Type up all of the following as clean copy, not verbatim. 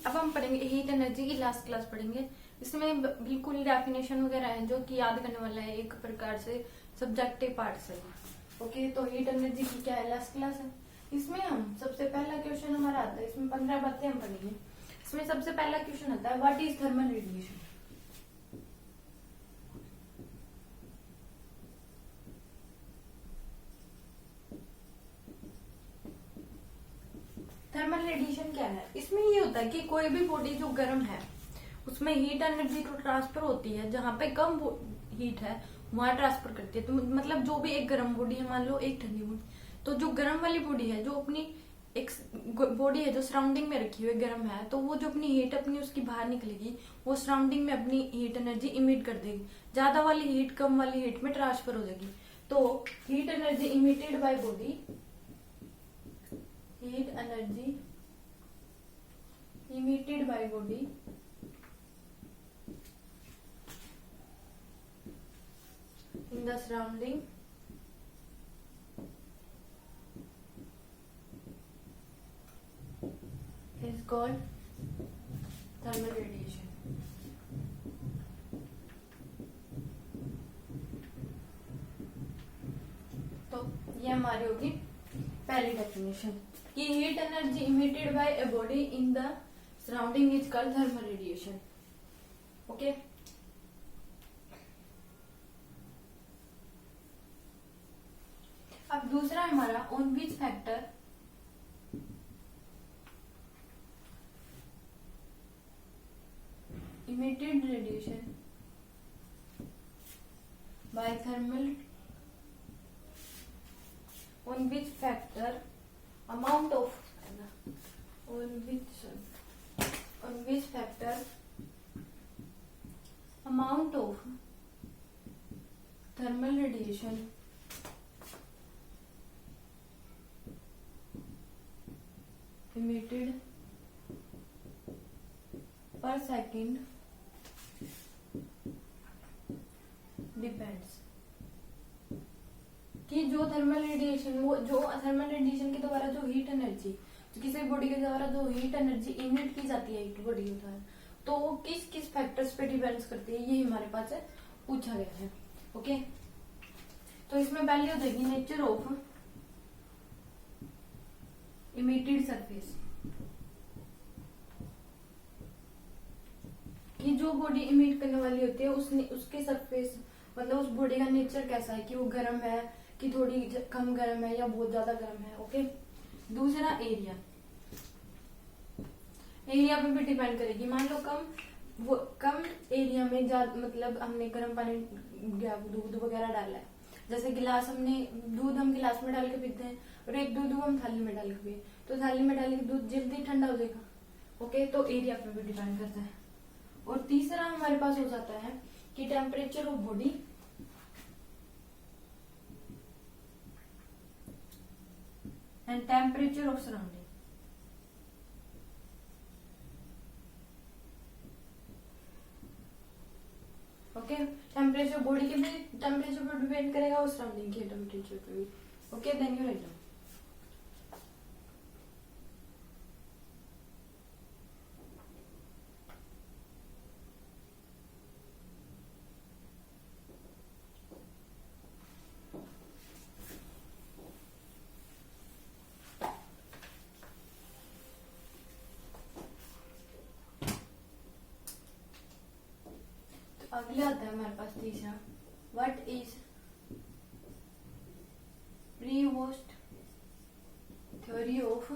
अब हम पढ़ेंगे हीट एनर्जी की लास्ट क्लास पढ़ेंगे। इसमें बिल्कुल डेफिनेशन वगैरह है जो कि याद करने वाला है, एक प्रकार से सब्जेक्टिव पार्ट से। ओके, तो हीट एनर्जी की क्या है, लास्ट क्लास है। इसमें हम सबसे पहला क्वेश्चन हमारा आता है, इसमें 15 बातें हम पढ़ेंगे। इसमें सबसे पहला क्वेश्चन आता है, what is thermal radiation. Thermal radiation क्या है। इसमें ये होता है कि कोई भी बॉडी जो गर्म है उसमें हीट एनर्जी तो ट्रांसफर होती है, जहां पे कम हीट है वहां ट्रांसफर करती है। तो मतलब जो भी एक गर्म बॉडी है, मान लो एक ठंडी बॉडी, तो जो गर्म वाली बॉडी है, जो अपनी एक बॉडी है जो सराउंडिंग में रखी हुई गर्म है, तो वो जो अपनी हीट अपनी उसकी बाहर निकलेगी, वो सराउंडिंग में अपनी हीट एनर्जी इमिट कर देगी। ज्यादा वाली हीट कम वाली हीट में ट्रांसफर हो जाएगी। तो heat energy emitted by body, heat energy emitted by body in the surrounding is called thermal radiation। तो ये हमारी होगी पहली डेफिनेशन कि heat energy emitted by a body in the surrounding is called thermal radiation. Okay, अब दूसरा हमारा on which factor emitted radiation by thermal, on which factor amount of on which factor amount of thermal radiation emitted per second depends, कि जो thermal radiation, वो जो thermal radiation के द्वारा जो हीट एनर्जी, किसी बॉडी के द्वारा जो हीट एनर्जी इमिट की जाती है हीट बॉडी के द्वारा, तो वो किस किस फैक्टर्स पे डिपेंड करती है, ये हमारे पास है, पूछा गया है। ओके, तो इसमें पहले हो जाएगी नेचर ऑफ इमिटेड सरफेस, कि जो बॉडी इमिट करने वाली होती है उसके सरफेस, मतलब उस बॉडी का नेचर कैसा है, कि वो गर्म है कि थोड़ी कम गर्म है या बहुत ज्यादा गर्म है। ओके, दूसरा एरिया, एरिया पे भी डिपेंड करेगी। मान लो कम एरिया में मतलब हमने गर्म पानी दूध वगैरह डाला है, जैसे गिलास, हमने दूध हम गिलास में डाल के पीते हैं और एक दूध हम थाली में डाल के पिए, तो थाली में डाले दूध जल्दी ठंडा हो जाएगा। ओके, तो एरिया पे भी डिपेंड करता है। और तीसरा हमारे पास हो जाता है कि temperature of body and temperature of surrounding. Okay, temperature body के भी टेम्परेचर पर डिपेंड करेगा और सराउंडिंग के टेम्परेचर पे भी। Okay, then you write down. अगला आता है हमारे पास तीसरा, what is Prevost theory of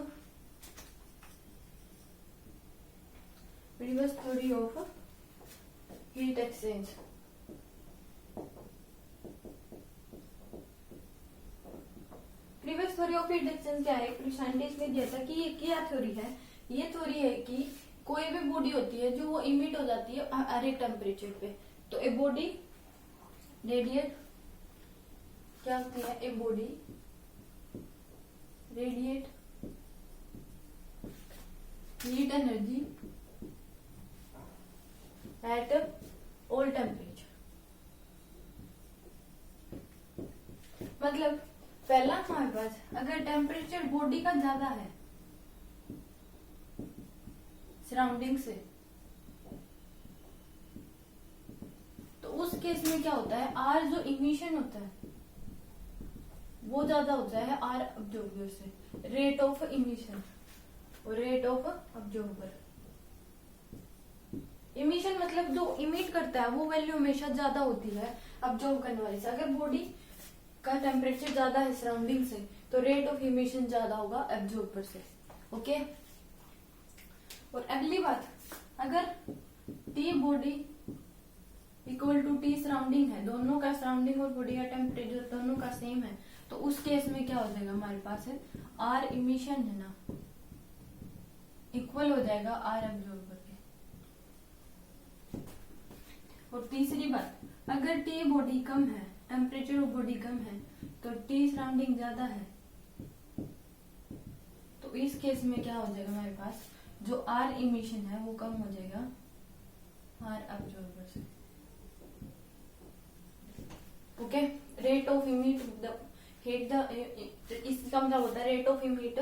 heat exchange. Previous theory of heat exchange क्या है, साइंटिस्ट ने दिया था कि ये क्या थ्योरी है। ये थ्योरी है कि कोई भी बॉडी होती है जो वो इमिट हो जाती है हर एक टेम्परेचर पे, तो ए बॉडी रेडिएट, क्या होती है, a body radiate heat energy at all temperature. मतलब पहला हमारे पास अगर टेम्परेचर बॉडी का ज्यादा है सराउंडिंग से, तो उस केस में क्या होता है, आर जो इमिशन होता है वो ज्यादा होता है आर अब्जॉर्बर से, रेट ऑफ इमिशन और रेट ऑफ अब्जॉर्बर। इमिशन मतलब जो इमिट करता है वो वैल्यू हमेशा ज्यादा होती है अब्जॉर्ब करने वाली से। अगर बॉडी का टेम्परेचर ज्यादा है सराउंडिंग से तो रेट ऑफ इमिशन ज्यादा होगा अब्जॉर्बर से। ओके, और अगली बात, अगर T body equal to T surrounding है, दोनों का सराउंडिंग और बॉडी का टेम्परेचर दोनों का सेम है, तो उस केस में क्या हो जाएगा, हमारे पास है आर इमिशन है ना, इक्वल हो जाएगा आर अब्जॉर्बर के। और तीसरी बात, अगर टी बॉडी कम है, टेम्परेचर ऑफ बॉडी कम है, तो टी सराउंडिंग ज्यादा है, तो इस केस में क्या हो जाएगा, हमारे पास जो आर इमिशन है वो कम हो जाएगा आर अब्जॉर्बर से। Okay, rate of emit the heat the, इसका मतलब होता है रेट ऑफ इमिट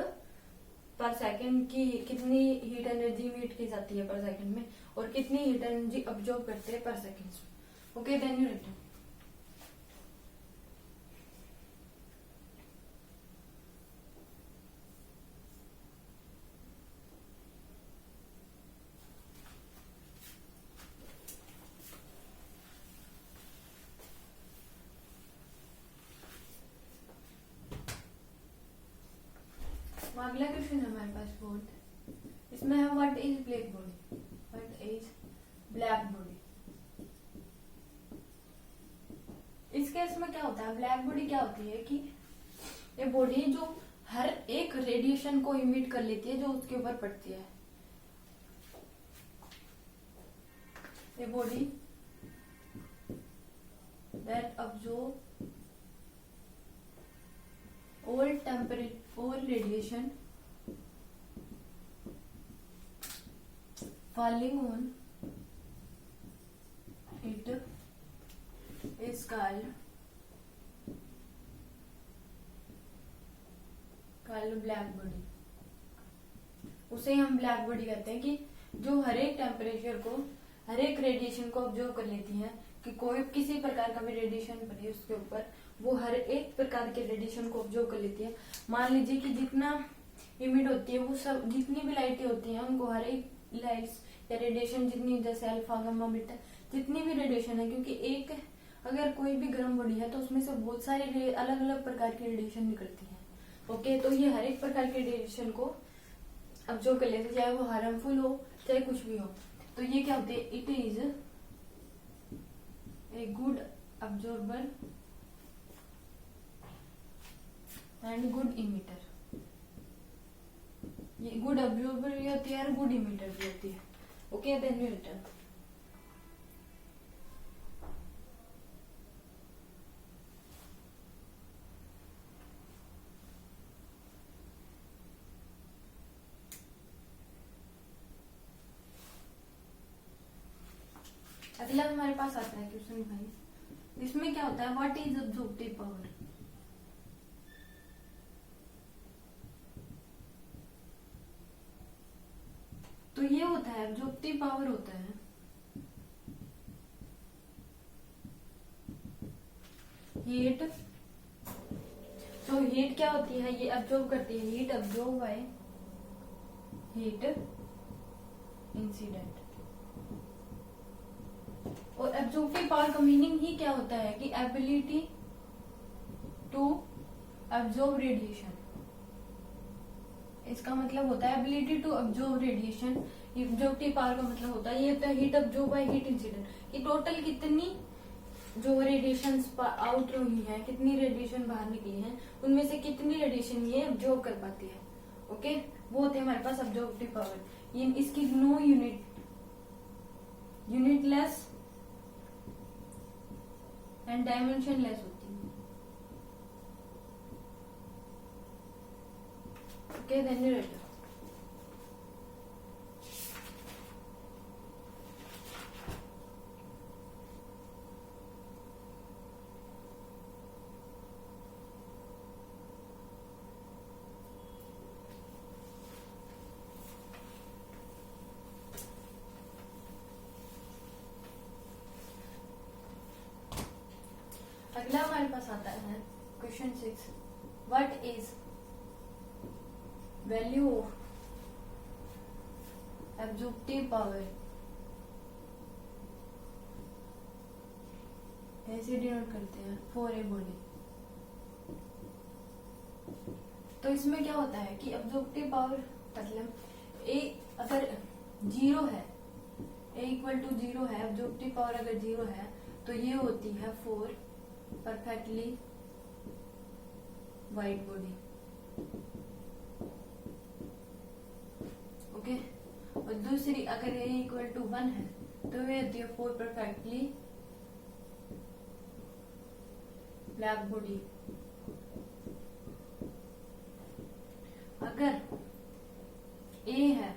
पर सेकंड की कितनी हीट एनर्जी इमिट की जाती है पर सेकंड में, और कितनी हीट एनर्जी अब्जॉर्ब करते हैं पर second. Okay, then you return. अगला क्वेश्चन है हमारे पास फोर्थ, इसमें है what is black body, what is black body. इस केस में क्या होता है, ब्लैक बॉडी क्या होती है कि ये बॉडी जो हर एक रेडिएशन को इमिट कर लेती है जो उसके ऊपर पड़ती है। ये body that absorb all temperature all radiation falling on it is called black body. उसे हम ब्लैक बॉडी कहते हैं कि जो हर एक टेम्परेचर को, हर एक रेडिएशन को ऑब्जर्व कर लेती है, कि कोई किसी प्रकार का भी रेडिएशन पड़े उसके ऊपर, वो हर एक प्रकार के रेडिएशन को ऑब्जर्व कर लेती है। मान लीजिए कि जितना इमिट होती है वो सब, जितनी भी लाइटें होती हैं उनको हर एक लाइट्स या रेडिएशन जितनी, जैसे अल्फा गामा बीटा, जितनी भी रेडिएशन है, क्योंकि एक अगर कोई भी गर्म बॉडी है तो उसमें से बहुत सारी अलग अलग प्रकार की रेडिएशन निकलती है। ओके, तो ये हर एक प्रकार के रेडिएशन को ऑब्जर्व कर लेते, चाहे वो हार्मफुल हो चाहे कुछ भी हो। तो ये क्या होते हैं, it is a good absorber and good emitter. ये गुड अब्जॉर्बर भी होती है और गुड इमिटर भी होती है। Okay, then you return. अगला हमारे पास आता है क्वेश्चन भाई, इसमें क्या होता है, व्हाट इज अब्जॉर्प्टिव पावर। तो ये होता है अब्जॉर्प्टिव पावर होता है हीट। तो हीट क्या होती है, ये अब्जॉर्ब करती है, heat absorb by heat incident. और एब्जॉर्प्टिव पावर का मीनिंग ही क्या होता है कि एबिलिटी टू अब्जॉर्ब रेडिएशन। इसका मतलब होता है ability to absorb radiation. Absorptive power का मतलब होता है, ये होता है heat absorb by heat incident, कि टोटल कितनी जो रेडिएशन आउट हुई है, कितनी रेडिएशन बाहर निकली है, उनमें से कितनी रेडिएशन ये अब्जॉर्ब कर पाती है। ओके, वो होते हैं हमारे पास अब्जॉर्प्टिव पावर। ये इसकी नो यूनिटलेस एंड डायमेंशनलेस होती है। Okay, then you write. अगला हमारे पास आता है question 6, what is value of absorptive power, ऐसे डिनोट करते हैं फॉर ए बॉडी। तो इसमें क्या होता है कि एब्जॉर्प्टिव पावर मतलब ए अगर 0 है, ए इक्वल टू 0 है, एब्जॉर्प्टिव पावर अगर 0 है तो ये होती है for perfectly white body. Okay, और दूसरी अगर ए इक्वल टू 1 है तो ये होती है फॉर परफेक्टली ब्लैक बॉडी। अगर ए है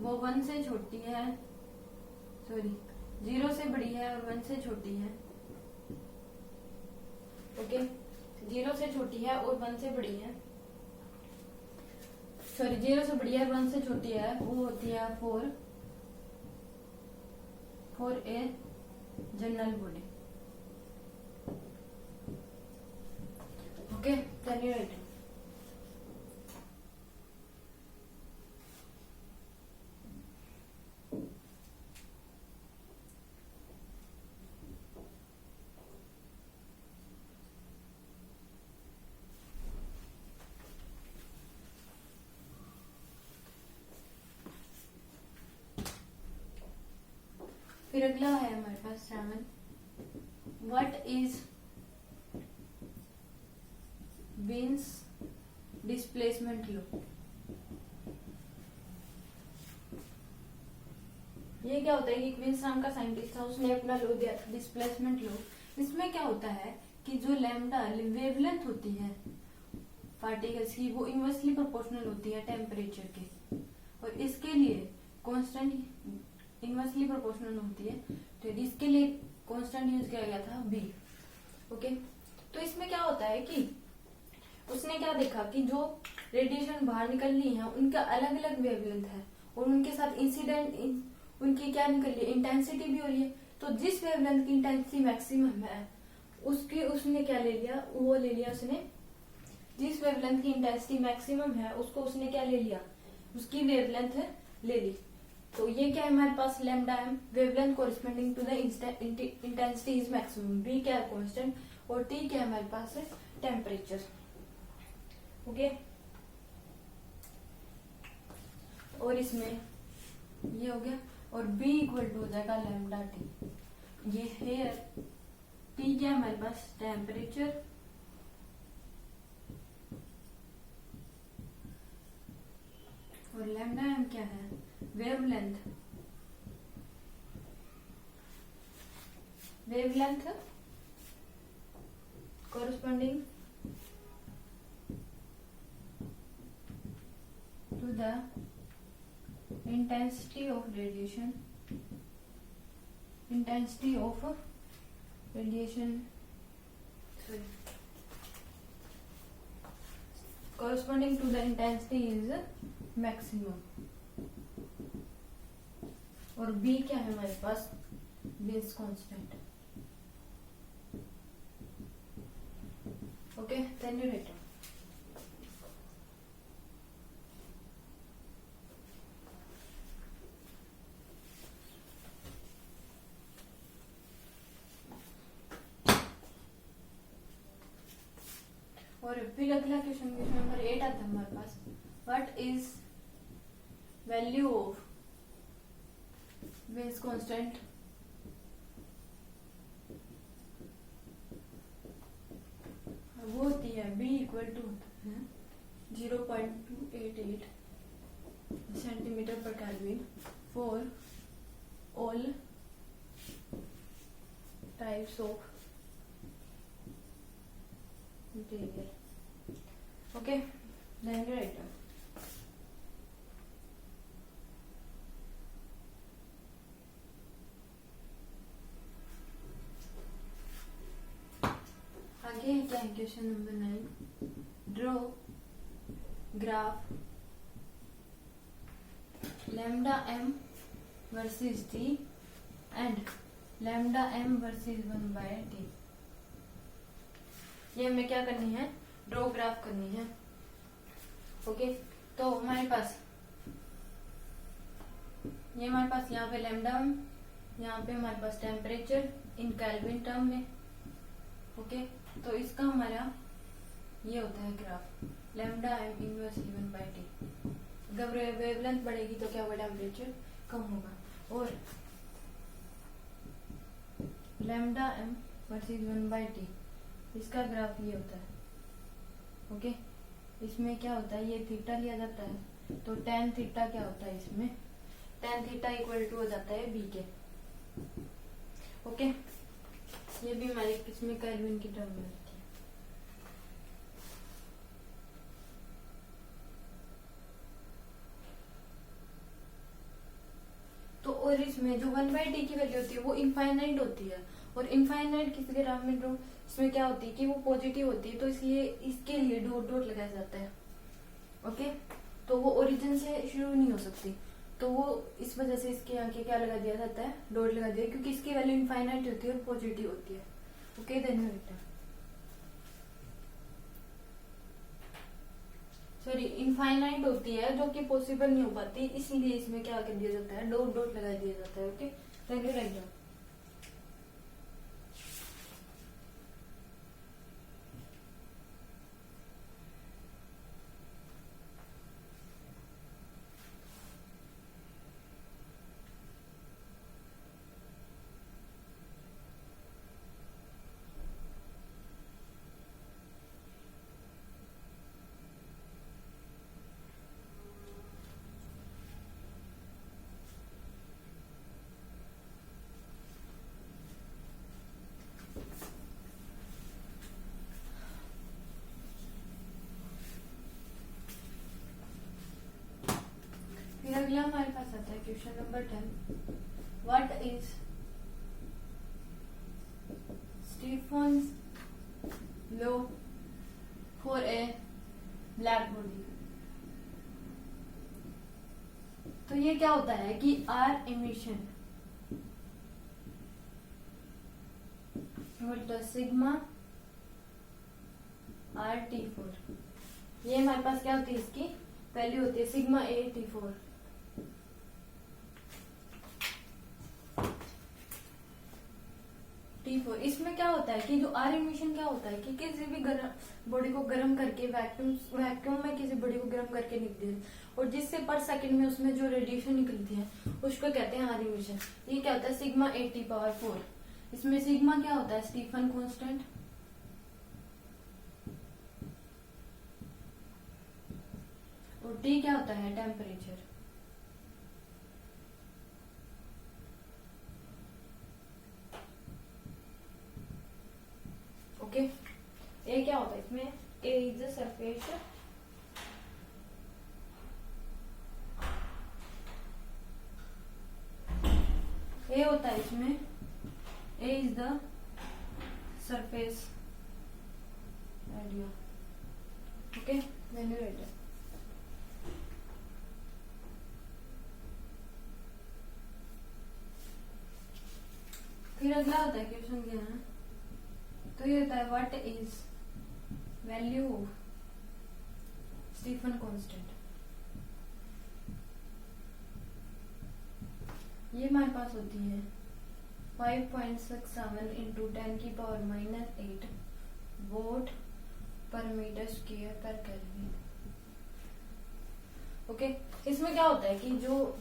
वो 1 से छोटी है, सॉरी 0 से बड़ी है और 1 से छोटी है, ओके 0 से छोटी है और 1 से बड़ी है, सॉरी 0 से बड़ी है 1 से छोटी है, वो होती है for a general body. Okay, can you write? फिर अगला है हमारे पास 7, what is wins displacement law. ये क्या होता है कि विन्स नाम का साइंटिस्ट था, उसने अपना लॉ दिया था डिस्प्लेसमेंट लॉ। इसमें क्या होता है कि जो लैम्डा वेवलेंथ होती है पार्टिकल्स की वो इनवर्सली प्रोपोर्शनल होती है टेम्परेचर के, और इसके लिए कांस्टेंट इनवर्सली प्रोपोर्शनल होती है, तो इसके लिए कांस्टेंट यूज किया गया था बी। ओके, तो इसमें क्या होता है कि उसने क्या देखा कि जो रेडिएशन बाहर निकल रही है उनका अलग अलग वेवलेंथ है और उनके साथ इंसिडेंट उनकी क्या निकल रही है, इंटेंसिटी भी हो रही है। तो जिस वेवलेंथ की इंटेंसिटी मैक्सिमम है उसकी उसने क्या ले लिया, वो ले लिया उसने जिस वेवलेंथ की इंटेंसिटी मैक्सिमम है उसको उसने क्या ले लिया, उसकी वेवलेंथ ले ली। तो ये क्या है हमारे पास lambda m, wavelength corresponding to the intensity is maximum, b क्या है कांस्टेंट, और टी क्या है हमारे पास है टेम्परेचर। ओके, और इसमें ये हो गया, और B इक्वल टू हो जाएगा लैम्डा टी। ये है T क्या है हमारे पास टेम्परेचर, और लैम्डा एम क्या है wavelength. Wavelength corresponding to the intensity of radiation sorry, corresponding to the intensity is maximum, और B क्या है हमारे पास Base constant। Okay, then you write और फिर अगला क्वेश्चन नंबर 8 आता है हमारे पास, what is value of base constant वो होती है बी इक्वल टू 0.288 सेंटीमीटर पर kelvin for all types of material. Okay, then you write down। आगे क्या है question number 9, draw graph lambda m versus t and lambda m versus 1/t। ये हमें क्या करनी है, ड्रॉ ग्राफ करनी है। ओके, तो हमारे पास यहाँ पे लैम्डा, यहाँ पे हमारे पास टेम्परेचर इन केल्विन टर्म में। ओके, तो इसका हमारा ये होता है graph, lambda m inverse one by T. अगर वेवलेंथ बढ़ेगी तो क्या होगा, टेम्परेचर कम होगा। और lambda m versus one by T, इसका ग्राफ ये होता है। ओके, इसमें क्या होता है, ये थीटा लिया जाता है, तो टेन थीटा क्या होता है, इसमें टेन थीटा इक्वल टू हो जाता है बी के। ओके, ये भी हमारे किसमें, केल्विन की टर्म में होती है। तो और इसमें जो वन बाई टी की वैल्यू होती है वो इनफाइनाइट होती है, और इनफाइनाइट किस ग्राफ में ड्रॉ, इसमें क्या होती है कि वो पॉजिटिव होती है, तो इसलिए इसके लिए डॉट डॉट लगाया जाता है। ओके, तो वो ओरिजिन से शुरू नहीं हो सकती, तो वो इस वजह से इसके आगे क्या लगा दिया जाता है, डॉट लगा दिया, क्योंकि इसकी वैल्यू इनफाइनाइट होती है और पॉजिटिव होती है। ओके, देन सॉरी, इनफाइनाइट होती है जो कि पॉसिबल नहीं हो पाती, इसलिए इसमें क्या कर दिया जाता है, डॉट डॉट लगा दिया जाता है। Okay, then you write down. फिर अगला हमारे पास आता है question number 10। What is Stefan's law for a black body. तो ये क्या होता है कि R emission sigma R T four, ये हमारे पास क्या होती है, इसकी वैल्यू होती है sigma A T four. T4 इसमें क्या होता है कि जो आर इमिशन क्या होता है कि किसी भी बॉडी को गर्म करके वैक्यूम में किसी बॉडी को गर्म करके निकलती है, और जिससे पर सेकंड में उसमें जो रेडिएशन निकलती है उसको कहते हैं आर इमिशन। ये क्या होता है, सिग्मा ए टी पावर 4। इसमें सिग्मा क्या होता है, स्टीफन कांस्टेंट, और टी क्या होता है, टेम्परेचर। ओके, ए क्या होता है इसमें, A is the surface A होता है इसमें, A is the surface area. Okay, then you write. फिर अगला होता है क्वेश्चन क्या है, तो ये होता है what is value of Stefan constant. ये हमारे पास होती है 5.67 इंटू 10 की power -8 watt per metre square पर केल्विन। ओके, इसमें क्या होता है कि जो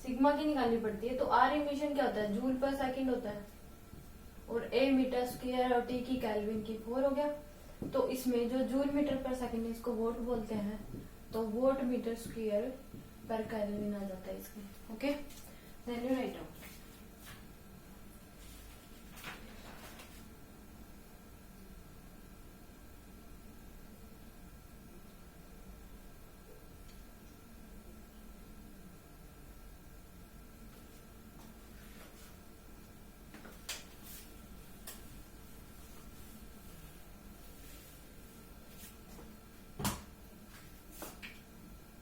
सिग्मा की निकालनी पड़ती है, तो आर इमिशन क्या होता है, जूल पर सेकंड होता है, और ए मीटर स्क्वायर और टी की केल्विन की 4 हो गया। तो इसमें जो जूल मीटर पर सेकंड है इसको वोट बोलते हैं, तो वोट मीटर स्क्वायर पर केल्विन आ जाता है इसमें। Okay, then you write down.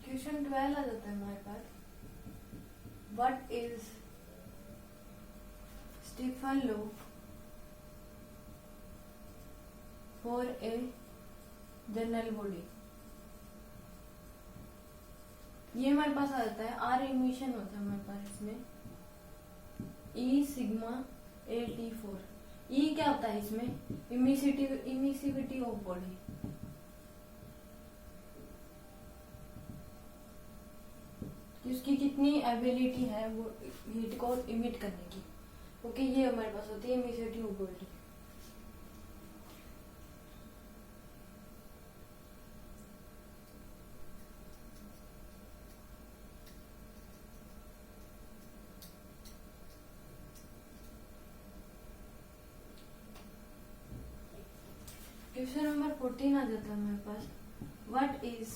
Question 12 आ जाता है हमारे पास, what is Stefan law for a general body, ये हमारे पास आ जाता है आर इमिशन होता है हमारे पास इसमें e sigma A T four. E क्या होता है इसमें, इमिसिविटी ऑफ बॉडी, कि उसकी कितनी एबिलिटी है वो हीट को इमिट करने की। ओके, ये हमारे पास होती है emissivity of body. Question number 14 आ जाता है हमारे पास, what is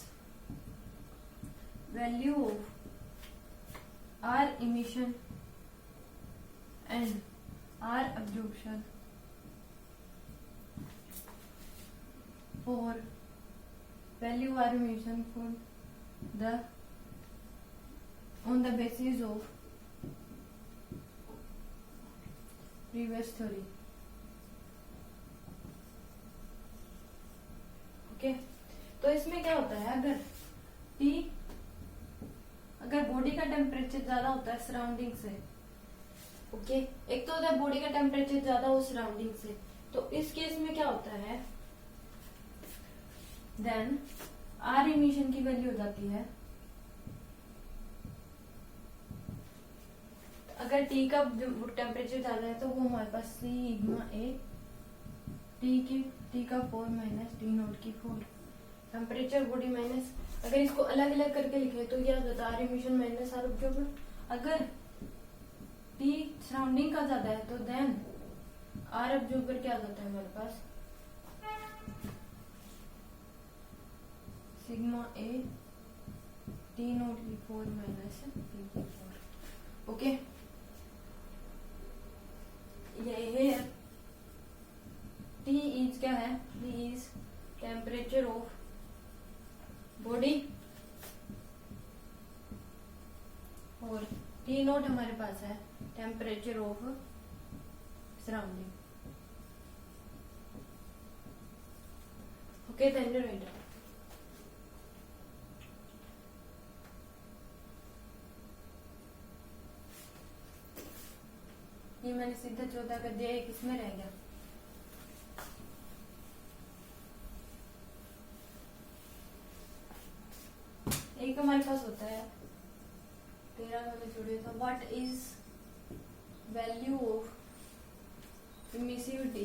value of R emission and R absorption for value R emission for the on the basis of previous theory. Okay, तो इसमें क्या होता है, अगर बॉडी का टेम्परेचर ज्यादा होता है सराउंडिंग से, ओके, एक तो होता है बॉडी का टेम्परेचर ज्यादा हो सराउंडिंग से, तो इस केस में क्या होता है, देन आर इमिशन की वैल्यू हो जाती है, अगर टी का टेम्परेचर ज्यादा है तो वो हमारे पास सिग्मा ए टी का 4 माइनस टी नोट की 4 टेम्परेचर बॉडी माइनस, अगर इसको अलग अलग करके लिखे तो क्या होता है R emission minus R observer. अगर टी सराउंडिंग का ज्यादा है तो देन आर ऑब्जर्वर क्या जाता है हमारे पास सिग्मा ए टी नोट की 4 माइनस टी की 4। ओके, ये है T इज क्या है, T is temperature of body और T नोट हमारे पास है temperature of surrounding. Okay, then write, ये मैंने सीधा 14 कर दिया, एक इसमें रह गया। एक हमारे पास होता है 13 मैंने छोड़े था, what is value of emissivity